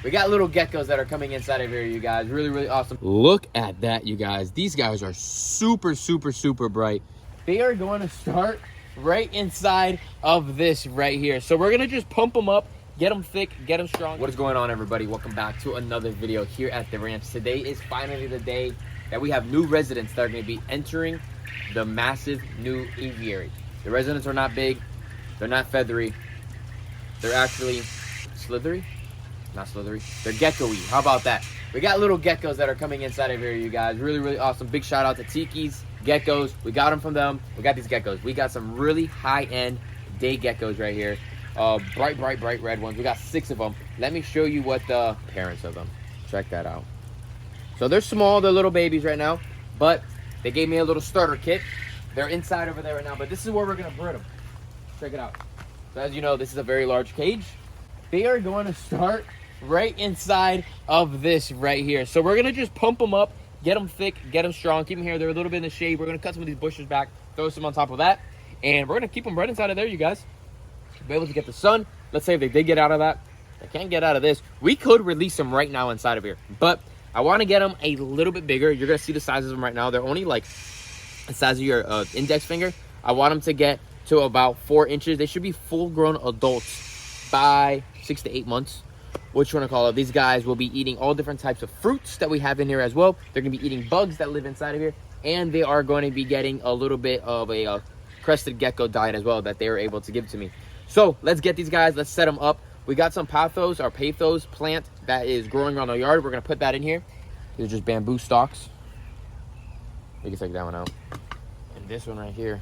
We got little geckos that are coming inside of here, you guys. Really awesome. Look at that, you guys. These guys are super bright. They are going to start right inside of this right here. So we're going to just pump them up, get them thick, get them strong. What is going on, everybody? Welcome back to another video here at the ranch. Today is finally the day that we have new residents that are going to be entering the massive new aviary. The residents are not big. They're not feathery. They're actually slithery. Not slithery. They're gecko-y. How about that? We got little geckos that are coming inside of here, you guys. Really awesome. Big shout out to Tiki's geckos. We got them from them. We got these geckos. We got some really high-end day geckos right here. Bright red ones. We got 6 of them. Let me show you what the parents of them. Check that out. So they're small. They're little babies right now, but they gave me a little starter kit. They're inside over there right now, but this is where we're going to breed them. Check it out. So as you know, this is a very large cage. They are going to start right inside of this right here. So we're going to just pump them up, get them thick, get them strong, keep them here. They're a little bit in the shade. We're going to cut some of these bushes back, throw some on top of that, and we're going to keep them right inside of there, you guys. Be able to get the sun. Let's say if they did get out of that, they can't get out of this. We could release them right now inside of here, but I want to get them a little bit bigger. You're going to see the sizes of them right now. They're only like the size of your index finger. I want them to get to about 4 inches. They should be full-grown adults by 6 to 8 months. What you want to call it. These guys will be eating all different types of fruits that we have in here as well. They're going to be eating bugs that live inside of here, and they are going to be getting a little bit of a crested gecko diet as well that they were able to give to me. So let's get these guys. Let's set them up. We got some pathos plant that is growing around the yard. We're going to put that in here. These are just bamboo stalks. We can take that one out. And this one right here,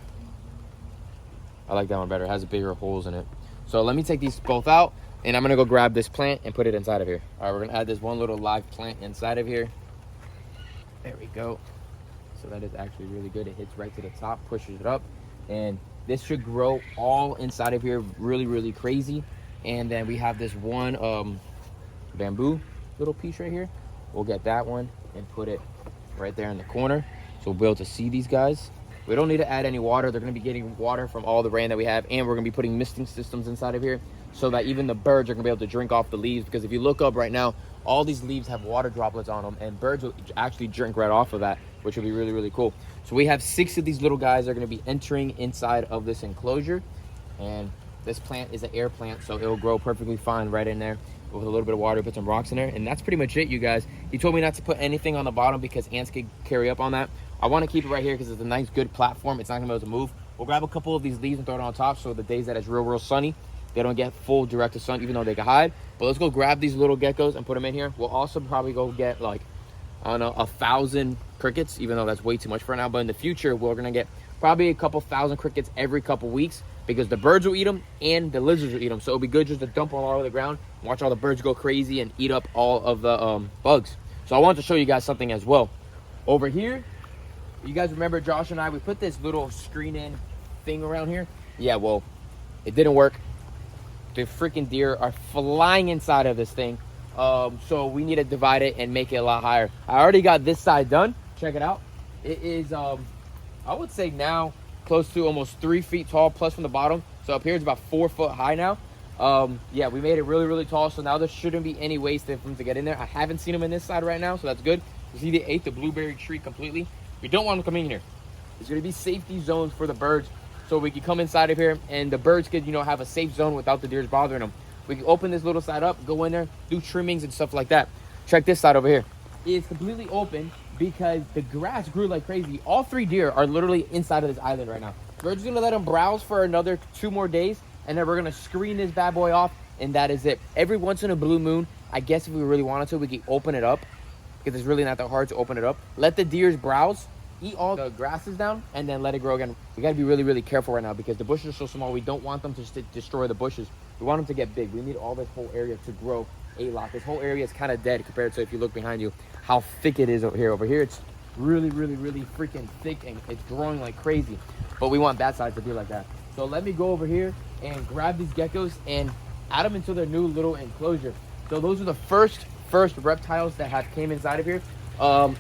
I like that one better. It has bigger holes in it. So let me take these both out, and I'm going to go grab this plant and put it inside of here. All right, we're going to add this one little live plant inside of here. There we go. So that is actually really good. It hits right to the top, pushes it up, and this should grow all inside of here really crazy. And then we have this one bamboo little piece right here. We'll get that one and put it right there in the corner, so we'll be able to see these guys. We don't need to add any water. They're going to be getting water from all the rain that we have, and we're going to be putting misting systems inside of here so that even the birds are going to be able to drink off the leaves, because if you look up right now, all these leaves have water droplets on them, and birds will actually drink right off of that, which will be really cool. So we have 6 of these little guys that are going to be entering inside of this enclosure, and this plant is an air plant, so it'll grow perfectly fine right in there with a little bit of water. Put some rocks in there, and that's pretty much it, you guys. He told me not to put anything on the bottom because ants could carry up on that. I want to keep it right here because it's a nice, good platform. It's not going to be able to move. We'll grab a couple of these leaves and throw it on top, so the days that it's real sunny, they don't get full direct to sun, even though they can hide. But let's go grab these little geckos and put them in here. We'll also probably go get like, I don't know, 1,000 crickets, even though that's way too much for now. But in the future, we're going to get probably a couple thousand crickets every couple weeks, because the birds will eat them and the lizards will eat them. So it'll be good just to dump them all over the ground, watch all the birds go crazy and eat up all of the bugs. So I wanted to show you guys something as well. Over here, you guys remember Josh and I, we put this little screen in thing around here. Yeah, well, it didn't work. The freaking deer are flying inside of this thing. So we need to divide it and make it a lot higher. I already got this side done. Check it out. It is, I would say now, close to almost 3 feet tall plus from the bottom. So up here it's about 4 foot high now. Yeah, we made it really tall, so now there shouldn't be any waste for them to get in there. I haven't seen them in this side right now, so that's good. You see, they ate the blueberry tree completely. We don't want them coming in here. There's going to be safety zones for the birds, so we can come inside of here and the birds could, you know, have a safe zone without the deers bothering them. We can open this little side up, go in there, do trimmings and stuff like that. Check this side over here. It's completely open because the grass grew like crazy. All 3 deer are literally inside of this island right now. We're just going to let them browse for another 2 more days, and then we're going to screen this bad boy off, and that is it. Every once in a blue moon, I guess if we really wanted to, we could open it up, because it's really not that hard to open it up. Let the deers browse, eat all the grasses down, and then let it grow again. We got to be really careful right now because the bushes are so small. We don't want them to destroy the bushes. We want them to get big. We need all this whole area to grow a lot. This whole area is kind of dead compared to, if you look behind you, how thick it is over here. Over here, it's really freaking thick, and it's growing like crazy. But we want that side to be like that. So let me go over here and grab these geckos and add them into their new little enclosure. So those are the first reptiles that have came inside of here.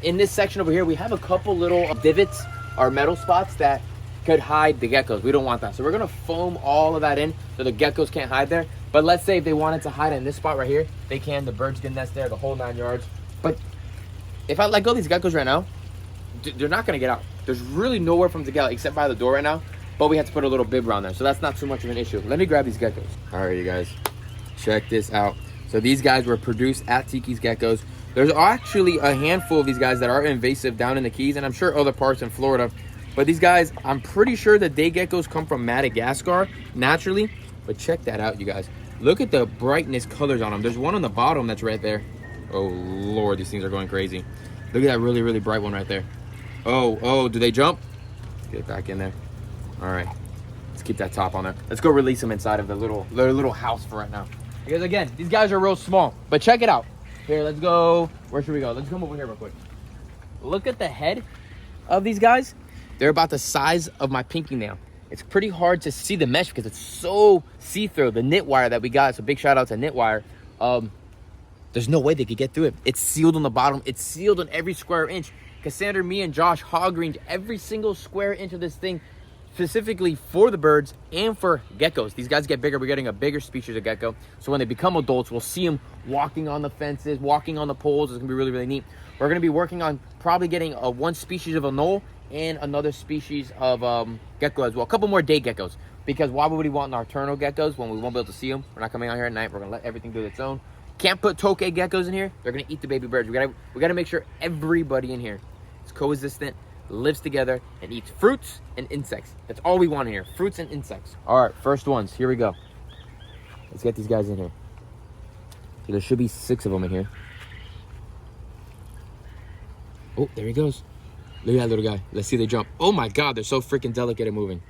In this section over here, we have a couple little divots or metal spots that could hide the geckos. We don't want that. So we're going to foam all of that in so the geckos can't hide there. But let's say if they wanted to hide in this spot right here, they can. The birds can nest there, the whole 9 yards. But if I let go of these geckos right now, they're not gonna get out. There's really nowhere for them to get out except by the door right now. But we have to put a little bib around there, so that's not too much of an issue. Let me grab these geckos. All right, you guys, check this out. So these guys were produced at Tiki's Geckos. There's actually a handful of these guys that are invasive down in the Keys, and I'm sure other parts in Florida. But these guys, I'm pretty sure the day geckos come from Madagascar naturally. But check that out, you guys. Look at the brightness colors on them. There's one on the bottom that's right there. Oh, Lord, these things are going crazy. Look at that really, really bright one right there. Oh, do they jump? Get back in there. All right, let's keep that top on there. Let's go release them inside of their little house for right now. Because again, these guys are real small, but check it out. Here, let's go. Where should we go? Let's come over here real quick. Look at the head of these guys. They're about the size of my pinky nail. It's pretty hard to see the mesh because it's so see-through. The knit wire that we got, so big shout out to knit wire. There's no way they could get through it. It's sealed on the bottom. It's sealed on every square inch. Cassandra, me, and Josh hog-greened every single square inch of this thing specifically for the birds and for geckos. These guys get bigger. We're getting a bigger species of gecko. So when they become adults, we'll see them walking on the fences, walking on the poles. It's gonna be really, really neat. We're gonna be working on probably getting one species of anole and another species of gecko as well. A couple more day geckos, because why would we want nocturnal geckos when we won't be able to see them? We're not coming out here at night. We're gonna let everything do its own. Can't put tokay geckos in here. They're gonna eat the baby birds. We gotta make sure everybody in here is coexistent, lives together, and eats fruits and insects. That's all we want here, fruits and insects. All right, first ones, here we go. Let's get these guys in here. So there should be 6 of them in here. Oh, there he goes. Look at that little guy. Let's see they jump. Oh my God, they're so freaking delicate at moving.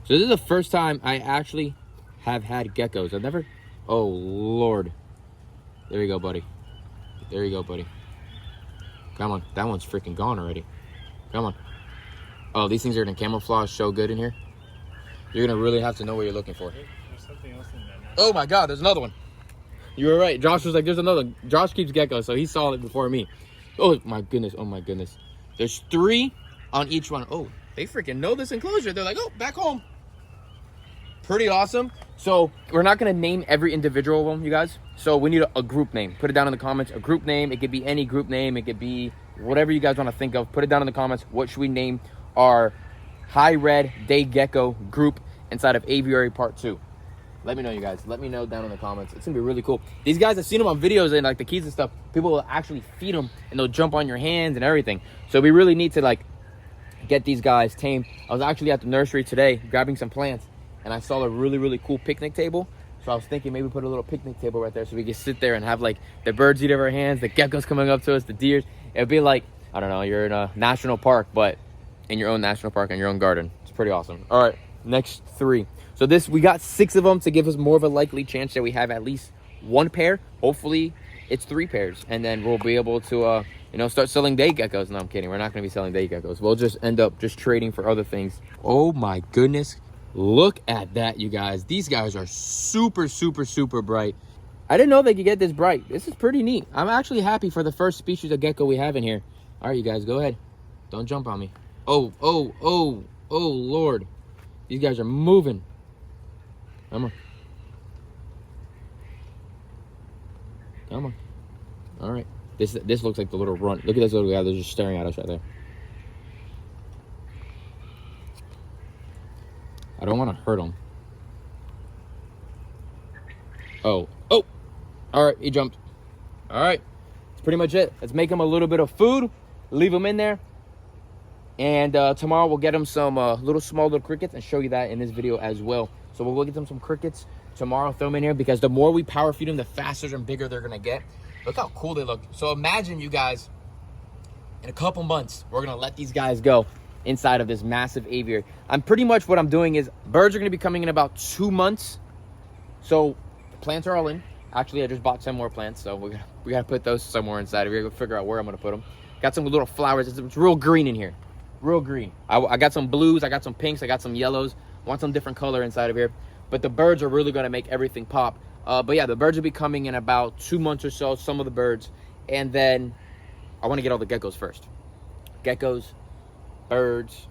So this is the first time I actually have had geckos. I've never, oh Lord. There you go, buddy. There you go, buddy. Come on, that one's freaking gone already. Come on. Oh, these things are gonna camouflage so good in here. You're gonna really have to know what you're looking for. There's something else in there now. Oh my God, there's another one. You were right. Josh was like, there's another. Josh keeps geckos, so he saw it before me. Oh my goodness, oh my goodness. There's 3 on each one. Oh, they freaking know this enclosure. They're like, oh, back home. Pretty awesome. So we're not gonna name every individual of them, you guys. So we need a group name. Put it down in the comments. A group name. It could be any group name. It could be whatever you guys want to think of. Put it down in the comments. What should we name our high red day gecko group inside of Aviary Part 2? Let me know, you guys. Let me know down in the comments. It's gonna be really cool. These guys, I've seen them on videos and like the Keys and stuff. People will actually feed them and they'll jump on your hands and everything. So we really need to like get these guys tamed. I was actually at the nursery today grabbing some plants and I saw a really, really cool picnic table. So I was thinking maybe put a little picnic table right there so we could sit there and have like the birds eat of our hands, the geckos coming up to us, the deers. It'd be like, I don't know, you're in a national park, but in your own national park in your own garden. It's pretty awesome. All right, next 3. So this, we got 6 of them to give us more of a likely chance that we have at least 1 pair. Hopefully it's 3 pairs. And then we'll be able to, you know, start selling day geckos. No, I'm kidding. We're not going to be selling day geckos. We'll just end up just trading for other things. Oh my goodness. Look at that, you guys. These guys are super, super, super bright. I didn't know they could get this bright. This is pretty neat. I'm actually happy for the first species of gecko we have in here. All right, you guys, go ahead. Don't jump on me. Oh, Lord. These guys are moving. Come on. Come on. All right. This looks like the little runt. Look at this little guy that's just staring at us right there. I don't want to hurt him. Oh. All right, he jumped. All right. That's pretty much it. Let's make him a little bit of food. Leave him in there. And tomorrow we'll get him some small little crickets and show you that in this video as well. So we'll go get them some crickets tomorrow, throw them in here, because the more we power feed them, the faster and bigger they're gonna get. Look how cool they look. So imagine, you guys, in a couple months, we're gonna let these guys go inside of this massive aviary. Pretty much what I'm doing is birds are gonna be coming in about 2 months. So the plants are all in. Actually, I just bought 10 more plants, so we gotta put those somewhere inside of here. Go figure out where I'm gonna put them. Got some little flowers. It's real green in here. Real green. I got some blues, I got some pinks, I got some yellows. Want some different color inside of here. But the birds are really gonna make everything pop. But yeah, the birds will be coming in about 2 months or so, some of the birds. And then I wanna get all the geckos first. Geckos, birds.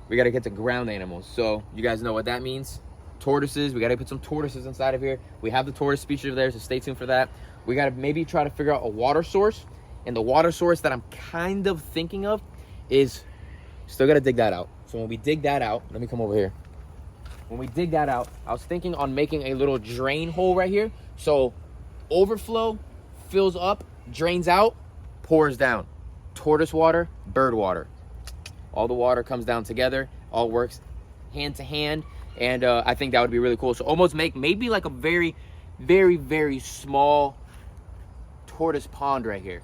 We gotta get to ground animals. So you guys know what that means. tortoises. We got to put some tortoises inside of here. We have the tortoise species there, so stay tuned for that. We got to maybe try to figure out a water source. And the water source that I'm kind of thinking of is, still got to dig that out. So when we dig that out, let me come over here. When we dig that out, I was thinking on making a little drain hole right here. So overflow fills up, drains out, pours down. Tortoise water, bird water. All the water comes down together, all works hand to hand. And I think that would be really cool. So almost make maybe like a very, very, very small tortoise pond right here.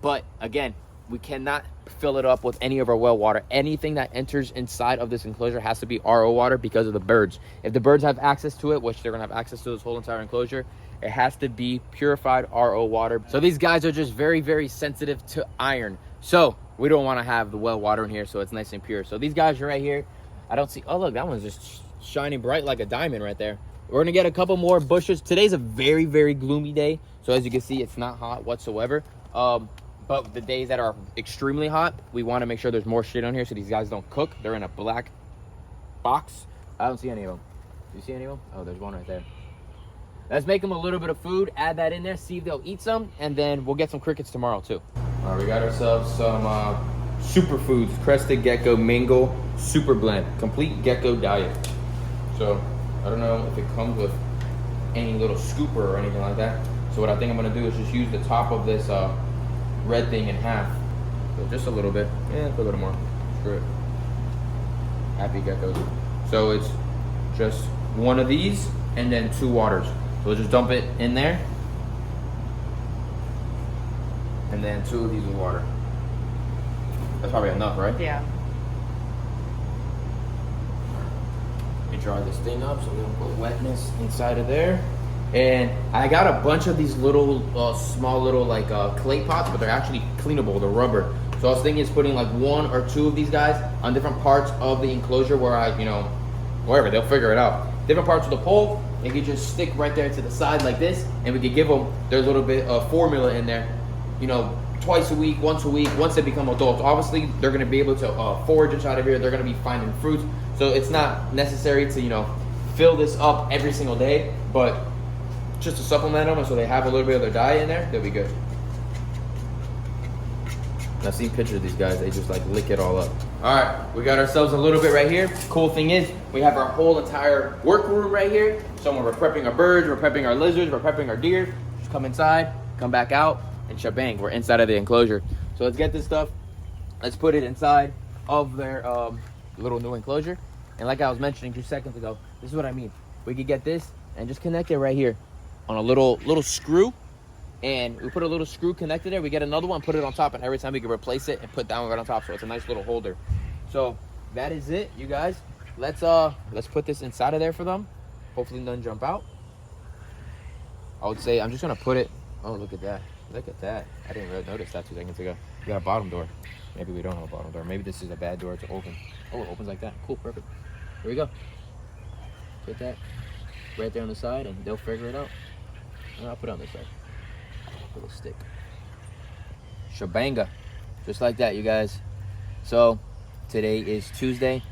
But again, we cannot fill it up with any of our well water. Anything that enters inside of this enclosure has to be RO water because of the birds. If the birds have access to it, which they're gonna have access to this whole entire enclosure, it has to be purified RO water. So these guys are just very, very sensitive to iron. So we don't wanna have the well water in here, so it's nice and pure. So these guys are right here. I don't see, oh look, that one's just shining bright like a diamond right there. We're gonna get a couple more bushes. Today's a very, very gloomy day. So as you can see, it's not hot whatsoever. But the days that are extremely hot, we want to make sure there's more shit on here so these guys don't cook. They're in a black box. I don't see any of them. Do you see any of them? Oh, there's one right there. Let's make them a little bit of food, add that in there, see if they'll eat some, and then we'll get some crickets tomorrow too. All right, we got ourselves some superfoods, Crested Gecko Mango Super Blend, complete gecko diet. So I don't know if it comes with any little scooper or anything like that. So what I think I'm gonna do is just use the top of this red thing in half. So just a little bit. Yeah, put a little more. Screw it. Happy geckos. So it's just one of these and then 2 waters. So we'll just dump it in there. And then 2 of these with water. That's probably enough, right? Yeah. Let me dry this thing up so we don't put wetness inside of there. And I got a bunch of these little small little like clay pots, but they're actually cleanable, they're rubber. So I was thinking is putting like 1 or 2 of these guys on different parts of the enclosure where I, you know, wherever, they'll figure it out. Different parts of the pole, they could just stick right there to the side like this, and we could give them their little bit of formula in there, you know, twice a week, once a week, once they become adults. Obviously, they're gonna be able to forage inside of here, they're gonna be finding fruits. So it's not necessary to, you know, fill this up every single day, but just to supplement them, and so they have a little bit of their diet in there, they'll be good. I've seen pictures of these guys, they just like lick it all up. All right, we got ourselves a little bit right here. Cool thing is, we have our whole entire work room right here. So when we're prepping our birds, we're prepping our lizards, we're prepping our deer, just come inside, come back out, and shebang, we're inside of the enclosure. So let's get this stuff, let's put it inside of their little new enclosure. And like I was mentioning 2 seconds ago, this is what I mean. We could get this and just connect it right here on a little screw, and we put a little screw connected there. We get another one, put it on top, and every time we can replace it and put that one right on top. So it's a nice little holder. So that is it, you guys. Let's put this inside of there for them. Hopefully none jump out. I would say I'm just gonna put it. Oh, look at that! Look at that! I didn't really notice that 2 seconds ago. We got a bottom door. Maybe we don't have a bottom door. Maybe this is a bad door to open. Oh, it opens like that. Cool, perfect. Here we go. Put that right there on the side, and they'll figure it out. And I'll put it on this side. Little stick. Shebanga. Just like that, you guys. So today is Tuesday.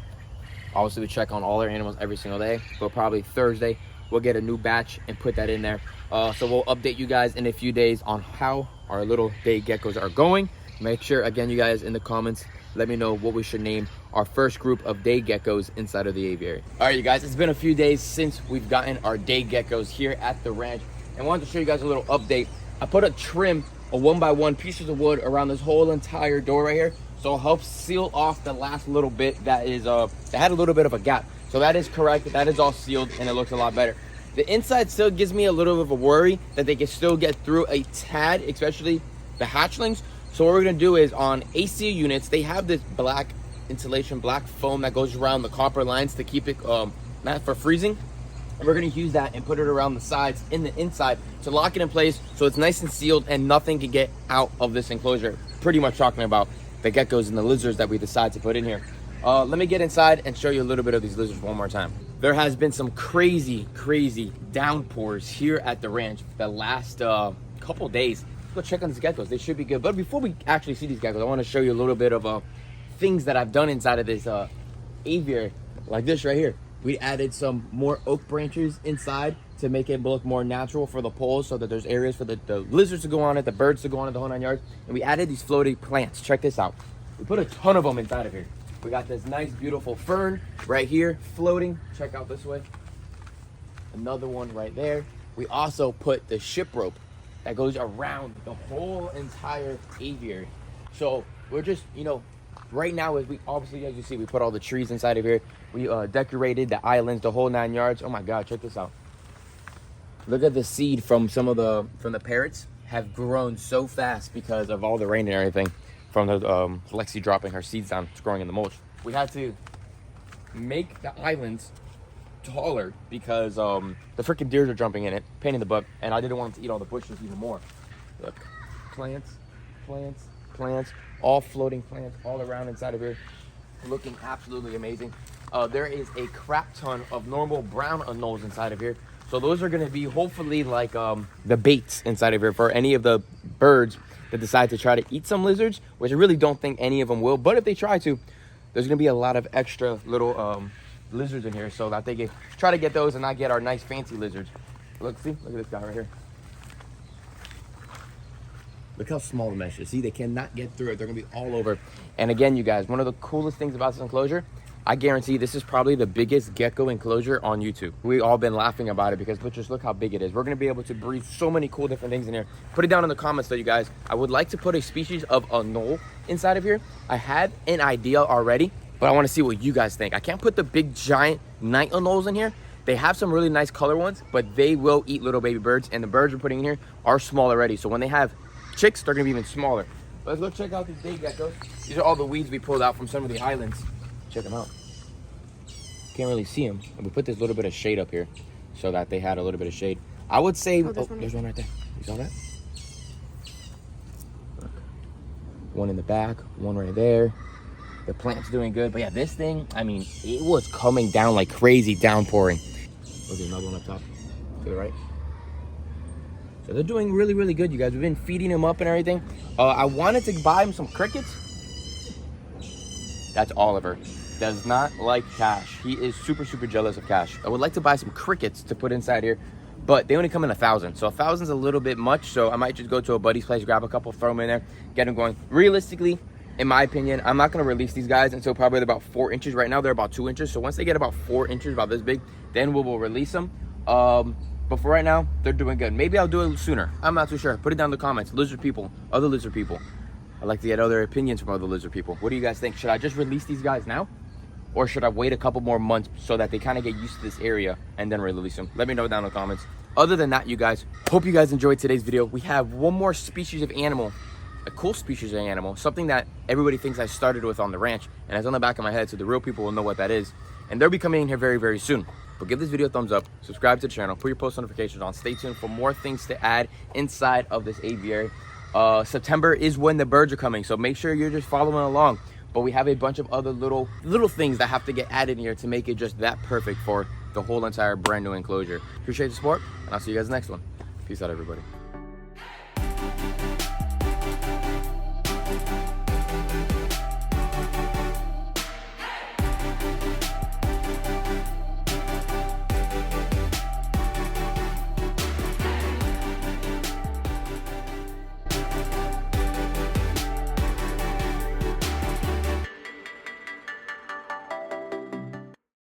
Obviously, we check on all our animals every single day, but probably Thursday we'll get a new batch and put that in there. So we'll update you guys in a few days on how our little day geckos are going. Make sure, again, you guys in the comments, let me know what we should name our first group of day geckos inside of the aviary. All right, you guys, it's been a few days since we've gotten our day geckos here at the ranch, and I wanted to show you guys a little update. I put a trim of 1x1 pieces of wood around this whole entire door right here, so it helps seal off the last little bit that is that had a little bit of a gap. So that is correct, that is all sealed, and it looks a lot better. The inside still gives me a little bit of a worry that they can still get through a tad, especially the hatchlings. So what we're gonna do is on AC units, they have this black insulation, black foam that goes around the copper lines to keep it not for freezing. And we're gonna use that and put it around the sides in the inside to lock it in place so it's nice and sealed and nothing can get out of this enclosure. Pretty much talking about the geckos and the lizards that we decide to put in here. Let me get inside and show you a little bit of these lizards one more time. There has been some crazy downpours here at the ranch the last couple days. Go check on these geckos, they should be good. But before we actually see these geckos, I want to show you a little bit of things that I've done inside of this aviary, like this right here. We added some more oak branches inside to make it look more natural for the poles, so that there's areas for the lizards to go on it, the birds to go on it, the whole 9 yards. And we added these floating plants. Check this out. We put a ton of them inside of here. We got this nice, beautiful fern right here floating. Check out this way. Another one right there. We also put the ship rope that goes around the whole entire aviary. So we're just, you know, right now, as we obviously, as you see, we put all the trees inside of here. We decorated the islands, the whole 9 yards. Oh my God, check this out. Look at the seed from the parrots have grown so fast because of all the rain and everything from the Lexi dropping her seeds down, it's growing in the mulch. We had to make the islands taller because the freaking deers are jumping in it, pain in the butt, and I didn't want them to eat all the bushes even more. Look, plants, plants, plants, all floating plants all around inside of here, looking absolutely amazing. There is a crap ton of normal brown anoles inside of here. So those are going to be hopefully like the baits inside of here for any of the birds that decide to try to eat some lizards, which I really don't think any of them will. But if they try to, there's going to be a lot of extra little lizards in here so that they can try to get those and not get our nice fancy lizards. Look, see, look at this guy right here. Look how small the mesh is. See, they cannot get through it. They're going to be all over. And again, you guys, one of the coolest things about this enclosure, I guarantee this is probably the biggest gecko enclosure on YouTube. We've all been laughing about it because just look how big it is. We're going to be able to breed so many cool different things in here. Put it down in the comments though, you guys. I would like to put a species of anole inside of here. I had an idea already, but I want to see what you guys think. I can't put the big giant night anoles in here. They have some really nice color ones, but they will eat little baby birds, and the birds we're putting in here are small already. So when they have chicks, they're going to be even smaller. Let's go check out these day geckos. These are all the weeds we pulled out from some of the islands. Check them out. Can't really see them. And we put this little bit of shade up here so that they had a little bit of shade. I would say, there's one right there. You saw that? Look. One in the back, one right there. The plant's doing good. But yeah, this thing, I mean, it was coming down like crazy downpouring. Look, there's another one up top to the right. So they're doing really, really good, you guys. We've been feeding them up and everything. I wanted to buy them some crickets. That's Oliver. Does not like Cash. He is super, super jealous of Cash. I would like to buy some crickets to put inside here, but they only come in 1,000. So 1,000's a little bit much. So I might just go to a buddy's place, grab a couple, throw them in there, get them going. Realistically, in my opinion, I'm not going to release these guys until probably about 4 inches. Right now, they're about 2 inches. So once they get about 4 inches, about this big, then we will release them. But for right now, they're doing good. Maybe I'll do it sooner. I'm not too sure. Put it down in the comments. Lizard people, other lizard people. I'd like to get other opinions from other lizard people. What do you guys think? Should I just release these guys now? Or should I wait a couple more months so that they kind of get used to this area and then release them? Let me know down in the comments. Other than that, you guys, hope you guys enjoyed today's video. We have one more species of animal, a cool species of animal, something that everybody thinks I started with on the ranch, and it's on the back of my head, so the real people will know what that is. And they'll be coming in here very, very soon. But give this video a thumbs up, subscribe to the channel, put your post notifications on, stay tuned for more things to add inside of this aviary. September is when the birds are coming, so make sure you're just following along. But we have a bunch of other little things that have to get added in here to make it just that perfect for the whole entire brand new enclosure. Appreciate the support, and I'll see you guys next one. Peace out, everybody.